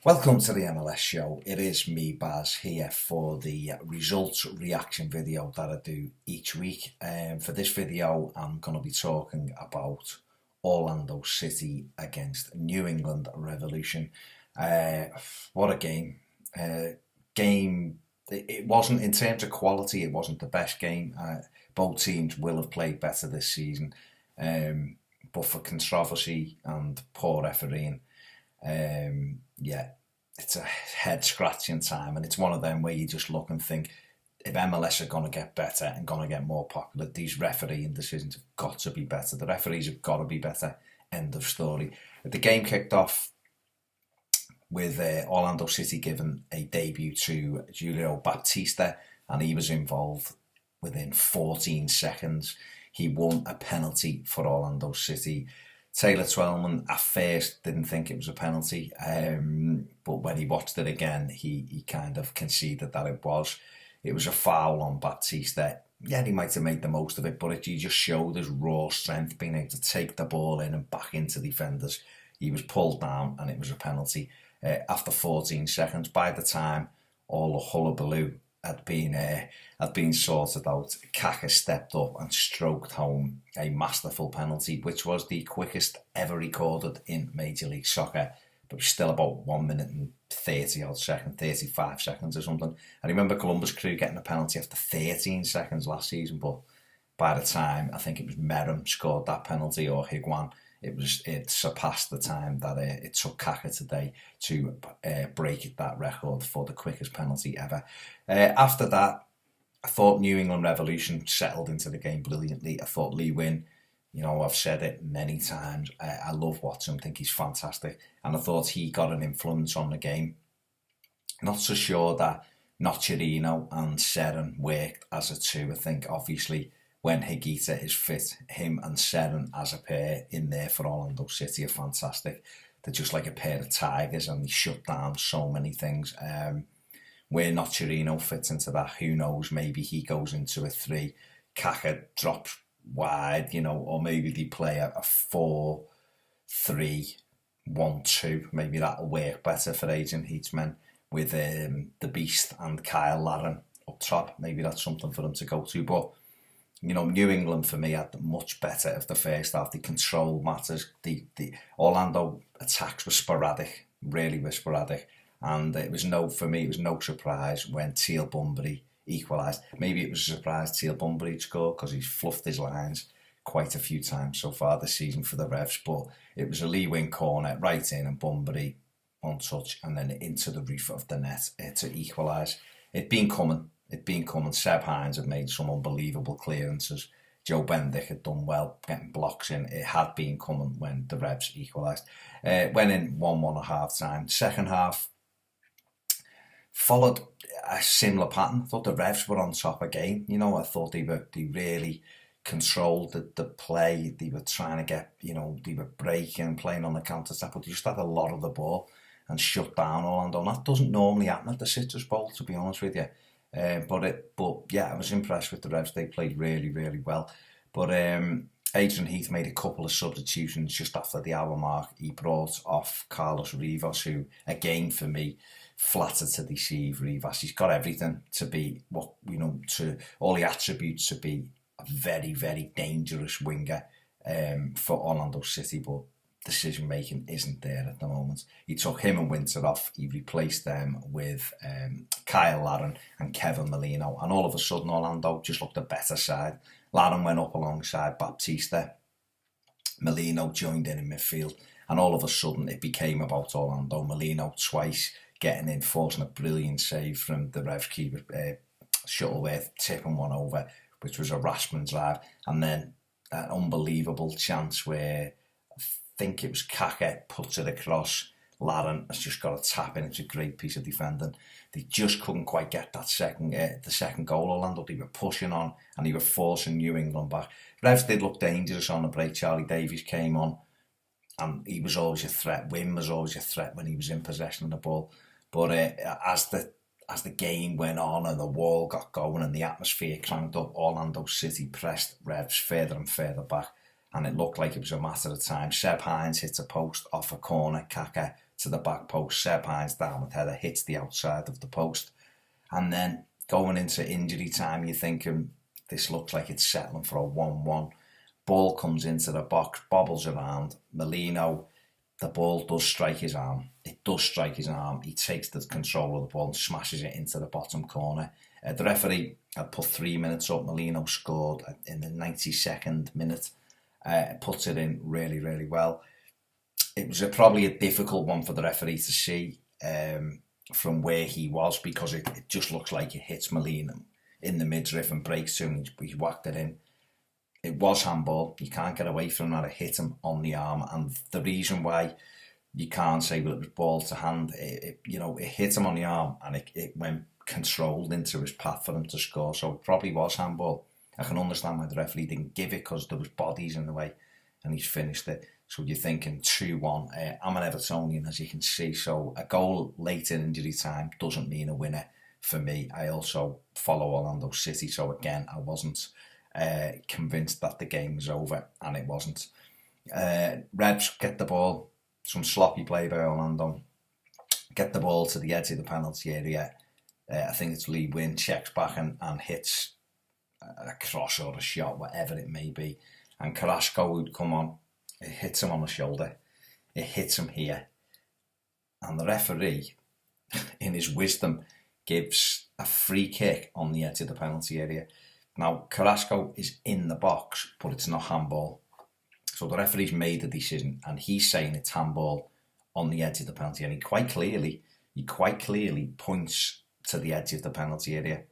Welcome to the MLS Show. It is me, Baz, here for the results reaction video that I do each week. For this video, I'm going to be talking about Orlando City against New England Revolution. What a game. It wasn't, in terms of quality, it wasn't the best game. Both teams will have played better this season. But for controversy and poor refereeing, it's a head scratching time, and it's one of them where you just look and think, if MLS are going to get better and going to get more popular, these refereeing decisions have got to be better. The referees have got to be better. End of story. The game kicked off with Orlando City giving a debut to Julio Baptista, and he was involved within 14 seconds. He won a penalty for Orlando City. Taylor Twellman at first didn't think it was a penalty, but when he watched it again, he kind of conceded that it was. It was a foul on Baptista. Yeah, he might have made the most of it, but he just showed his raw strength, being able to take the ball in and back into defenders. He was pulled down, and it was a penalty. After 14 seconds, by the time all the hullabaloo had been sorted out, Kaka stepped up and stroked home a masterful penalty, which was the quickest ever recorded in Major League Soccer, but was still about 1 minute and 30 odd seconds, 35 seconds or something. I remember Columbus Crew getting a penalty after 13 seconds last season, but by the time, I think it was Merrim scored that penalty, or Higuain, it surpassed the time that it took Kaka today to break that record for the quickest penalty ever. After that, I thought New England Revolution settled into the game brilliantly. I thought Lee Win, I've said it many times, I love watching him, I think he's fantastic, and I thought he got an influence on the game. Not so sure that Nocerino and Seren worked as a two. I think obviously when Higuita is fit, him and Seren as a pair in there for Orlando City are fantastic. They're just like a pair of tigers, and they shut down so many things. Where Nocerino fits into that, who knows? Maybe he goes into a three, Kaka drops wide, or maybe they play a 4-3-1-2. Maybe that'll work better for Agent Heatman with the Beast and Kyle Larin up top. Maybe that's something for them to go to, but New England for me had much better of the first half. The control matters. The Orlando attacks were sporadic, really were sporadic, and it was no surprise when Teal Bunbury equalised. Maybe it was a surprise Teal Bunbury scored because he's fluffed his lines quite a few times so far this season for the Revs, but it was a Lee Win corner right in, and Bunbury on touch and then into the roof of the net to equalise. It'd been coming. Seb Hines had made some unbelievable clearances. Joe Bendick had done well getting blocks in. It had been coming when the Revs equalised. Went in 1-1 at half time. Second half followed a similar pattern. I thought the Revs were on top again. I thought they really controlled the play. They were trying to get, they were breaking, playing on the counter-attack, but they just had a lot of the ball and shut down Orlando. And that doesn't normally happen at the Citrus Bowl, to be honest with you. But I was impressed with the Revs. They played really, really well. But Adrian Heath made a couple of substitutions just after the hour mark. He brought off Carlos Rivas, who, again, for me, flattered to deceive Rivas. He's got everything to be to all the attributes to be a very, very dangerous winger for Orlando City, but decision making isn't there at the moment. He took him and Winter off. He replaced them with Kyle Larin and Kevin Molino, and all of a sudden Orlando just looked a better side. Larin went up alongside Baptista. Molino joined in midfield, and all of a sudden it became about Orlando. Molino twice getting in, forcing a brilliant save from the Revs keeper, Shuttleworth, tipping one over, which was a Rashman drive, and then an unbelievable chance where I think it was Kaka puts it across. Larin has just got a tap in. It's a great piece of defending. They just couldn't quite get that the second goal. Orlando, they were pushing on and they were forcing New England back. Revs did look dangerous on the break. Charlie Davies came on and he was always a threat. Wim was always a threat when he was in possession of the ball. But as the game went on and the wall got going and the atmosphere cranked up, Orlando City pressed Revs further and further back, and it looked like it was a matter of time. Seb Hines hit a post off a corner. Kaka to the back post. Seb Hines down with header, hits the outside of the post. And then going into injury time, you're thinking, this looks like it's settling for a 1-1. Ball comes into the box, bobbles around. Molino, the ball does strike his arm. It does strike his arm. He takes the control of the ball and smashes it into the bottom corner. The referee had put 3 minutes up. Molino scored in the 92nd minute. Puts it in really, really well. It was probably a difficult one for the referee to see from where he was, because it just looks like it hits Molino in the midriff and breaks to him. He whacked it in. It was handball. You can't get away from that. It hit him on the arm, and the reason why you can't say, well, it was ball to hand, it hit him on the arm, and it went controlled into his path for him to score. So it probably was handball. I can understand why the referee didn't give it, because there was bodies in the way, and he's finished it. So you're thinking 2-1. I'm an Evertonian, as you can see, so a goal late in injury time doesn't mean a winner for me. I also follow Orlando City, so again, I wasn't convinced that the game was over, and it wasn't. Revs get the ball, some sloppy play by Orlando, get the ball to the edge of the penalty area. I think it's Lee Wynn, checks back and hits a cross or a shot, whatever it may be, and Carrasco would come on. It hits him on the shoulder. It hits him here. And the referee, in his wisdom, gives a free kick on the edge of the penalty area. Now, Carrasco is in the box, but it's not handball. So the referee's made a decision, and he's saying it's handball on the edge of the penalty area. He quite clearly points to the edge of the penalty area.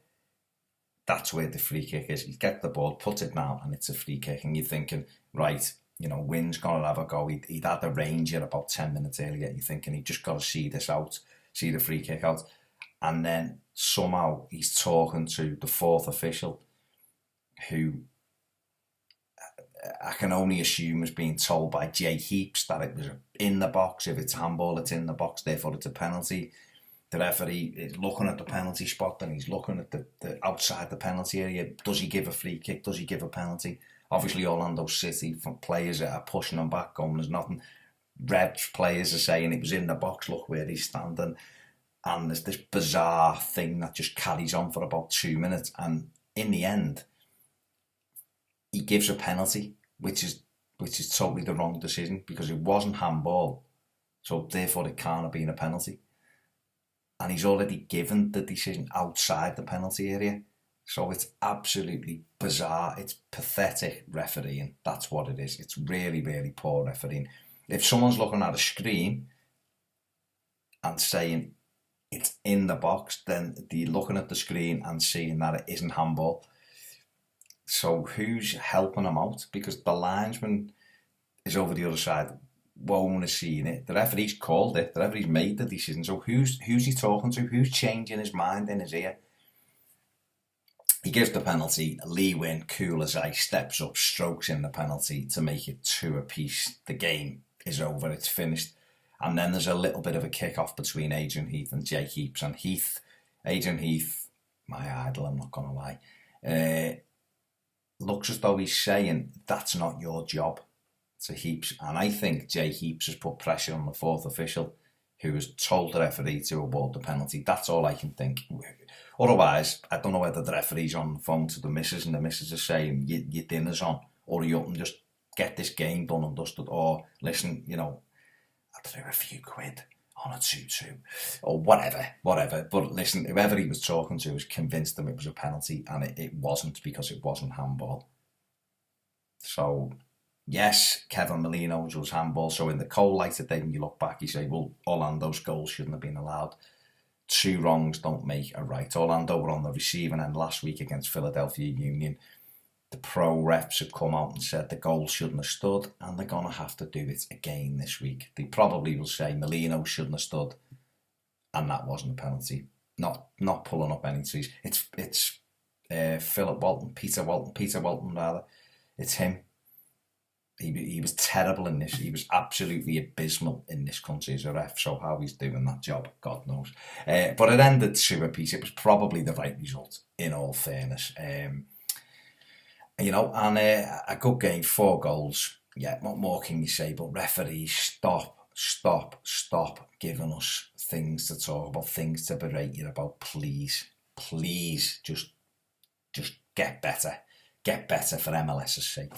That's where the free kick is. He gets the ball, puts it down, and it's a free kick. And you're thinking, right, Wynn's going to have a go. He'd had the range here about 10 minutes earlier. You're thinking, he just got to see this out, see the free kick out. And then somehow he's talking to the fourth official, who I can only assume is being told by Jay Heaps that it was in the box. If it's handball, it's in the box, therefore it's a penalty. The referee is looking at the penalty spot, and he's looking at the outside the penalty area. Does he give a free kick? Does he give a penalty? Obviously, Orlando City players are pushing him back, going, there's nothing. Revs players are saying it was in the box, look where he's standing. And there's this bizarre thing that just carries on for about 2 minutes. And in the end, he gives a penalty, which is totally the wrong decision, because it wasn't handball. So therefore it can't have been a penalty. And he's already given the decision outside the penalty area. So it's absolutely bizarre. It's pathetic refereeing. That's what it is. It's really, really poor refereeing. If someone's looking at a screen and saying it's in the box, then they're looking at the screen and seeing that it isn't handball. So who's helping him out? Because the linesman is over the other side, won't have seen it. The referee's called it. The referee's made the decision. So who's he talking to? Who's changing his mind in his ear? He gives the penalty. Lee Wynn, cool as ice, steps up, strokes in the penalty to make it 2 apiece. The game is over. It's finished. And then there's a little bit of a kick-off between Adrian Heath and Jay Heaps. And Adrian Heath, my idol, I'm not going to lie, looks as though he's saying, that's not your job, to Heaps. And I think Jay Heaps has put pressure on the fourth official, who has told the referee to award the penalty. That's all I can think. Otherwise, I don't know whether the referee's on the phone to the missus and the missus is saying, your dinner's on, or you up and just get this game done and dusted, or listen, I threw a few quid on a 2-2, or whatever. But listen, whoever he was talking to was convinced him it was a penalty, and it wasn't, because it wasn't handball. So, yes, Kevin Molino's was handball. So in the cold light of day, when you look back, you say, well, Orlando's goal shouldn't have been allowed. 2 wrongs don't make a right. Orlando were on the receiving end last week against Philadelphia Union. The pro refs have come out and said the goal shouldn't have stood, and they're going to have to do it again this week. They probably will say Molino shouldn't have stood, and that wasn't a penalty. Not pulling up any trees. It's Peter Walton rather. It's him. He was terrible in this. He was absolutely abysmal in this country as a ref. So how he's doing that job, God knows. But it ended 2 apiece. It was probably the right result, in all fairness. And a good game, 4 goals. Yeah, what more can you say? But referees, stop stop giving us things to talk about, things to berate you about. Please, just get better. Get better for MLS's sake.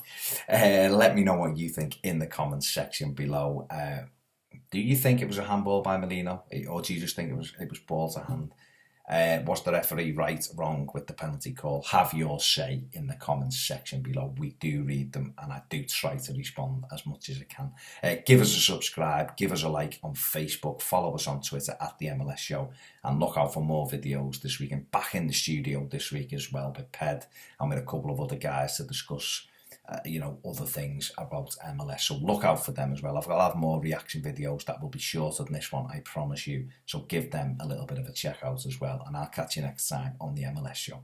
Let me know what you think in the comments section below. Do you think it was a handball by Molino, or do you just think it was ball to hand? Was the referee right, wrong with the penalty call? Have your say in the comments section below. We do read them, and I do try to respond as much as I can. Give us a subscribe, give us a like on Facebook, follow us on Twitter at the MLS Show, and look out for more videos this week. And back in the studio this week as well with Ped and with a couple of other guys to discuss other things about MLS. So look out for them as well. I'll have more reaction videos that will be shorter than this one, I promise you. So give them a little bit of a check out as well. And I'll catch you next time on the MLS Show.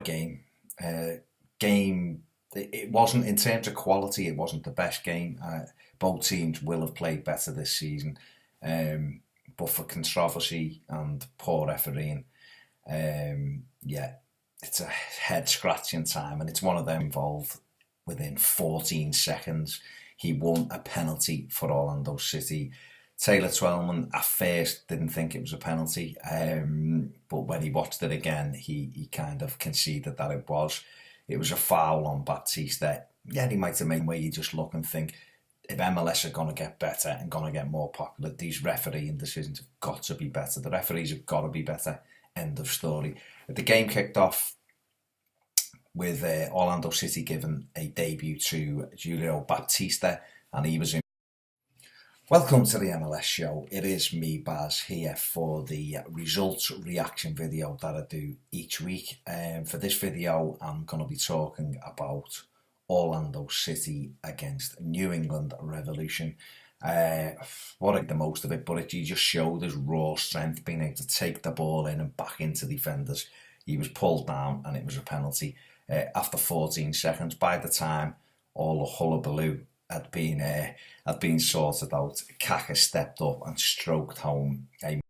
Game. It wasn't, in terms of quality, it wasn't the best game. Both teams will have played better this season. But for controversy and poor refereeing, it's a head-scratching time, and it's one of them involved within 14 seconds. He won a penalty for Orlando City. Taylor Twellman at first didn't think it was a penalty, but when he watched it again, he kind of conceded that it was. It was a foul on Baptista. Yeah, he might have made where you just look and think, if MLS are going to get better and going to get more popular, these refereeing decisions have got to be better. The referees have got to be better. End of story. The game kicked off with Orlando City giving a debut to Julio Baptista, and he was in. Welcome to the MLS Show. It is me, Baz, here for the results reaction video that I do each week. For this video, I'm going to be talking about Orlando City against New England Revolution. What I the most of it, but he just showed his raw strength, being able to take the ball in and back into defenders. He was pulled down, and it was a penalty after 14 seconds. By the time all the hullabaloo had been sorted out, Kaka stepped up and stroked home a